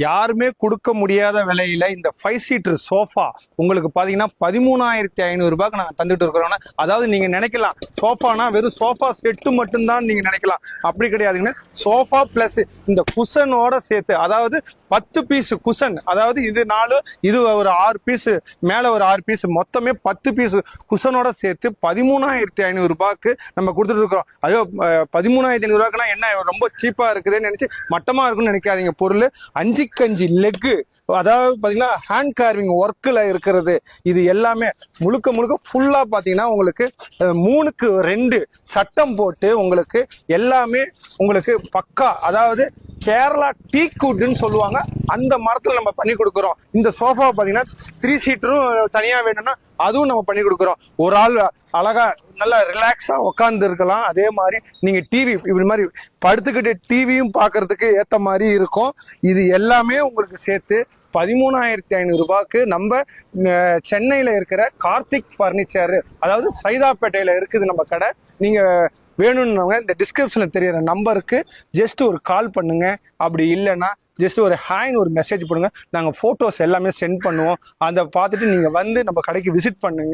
யாருமே கொடுக்க முடியாத விலையில இந்த 5 சீட்டர் சோஃபா உங்களுக்கு பாத்தீங்கன்னா 13,500 ரூபாய்க்கு நாங்க தந்துட்டு இருக்கிறோம். அதாவது நீங்க நினைக்கலாம் சோஃபானா வெறும் சோஃபா செட்டு மட்டும்தான் நீங்க நினைக்கலாம். அப்படி கிடையாதுங்க. சோஃபா பிளஸ் இந்த குஷனோட சேர்த்து, அதாவது 10 பீஸ் குஷன், அதாவது இது 4, இது ஒரு 6 பீஸ், மேல ஒரு 6 பீஸ், மொத்தமே 10 பீஸ் குஷனோட சேர்த்து 13,500 ரூபாய்க்கு நம்ம கொடுத்துட்டு இருக்கிறோம். ஐயோ 13,500 ரூபாய்க்குனா என்ன ரொம்ப சீப்பா இருக்குதுன்னு நினைச்சு மட்டமா இருக்குன்னு நினைக்காதீங்க. பொருள் 5 லெக்கு, அதாவது பாத்தீங்கன்னா ஹேண்ட் கார்விங் ஒர்க்ல இருக்கிறது. இது எல்லாமே முழுக்க முழுக்க ஃபுல்லா பாத்தீங்கன்னா உங்களுக்கு 3க்கு 2 சட்டம் போட்டு உங்களுக்கு எல்லாமே உங்களுக்கு பக்கா, அதாவது கேரளா டீக் வுட்னு சொல்லுவாங்க, அந்த மரத்துல நம்ம பண்ணி கொடுக்குறோம். இந்த சோஃபா பாத்தீங்கன்னா 3 சீட்டரும் தனியா வேணும்னா அதுவும் நம்ம பண்ணி கொடுக்குறோம். ஒரு ஆள் அழகா நல்லா ரிலாக்ஸா உட்கார்ந்து இருக்கலாம். அதே மாதிரி நீங்க டிவி இப்படி மாதிரி படுத்துக்கிட்டு டிவியும் பாக்குறதுக்கு ஏத்த மாதிரி இருக்கும். இது எல்லாமே உங்களுக்கு சேர்த்து 13,500 ரூபாய்க்கு நம்ம சென்னையில இருக்கிற கார்த்திக் பர்னிச்சர், அதாவது சைதாப்பேட்டையில இருக்குது நம்ம கடை. நீங்க வேணும்னவங்க இந்த டிஸ்கிரிப்ஷன்ல தெரியற நம்பருக்கு ஜஸ்ட் ஒரு கால் பண்ணுங்க. அப்படி இல்லைன்னா ஜஸ்ட் ஒரு ஹாய்னு ஒரு மெசேஜ் பண்ணுங்க. நாங்கள் ஃபோட்டோஸ் எல்லாமே சென்ட் பண்ணுவோம். அதை பார்த்துட்டு நீங்கள் வந்து நம்ம கடைக்கு விசிட் பண்ணுங்க.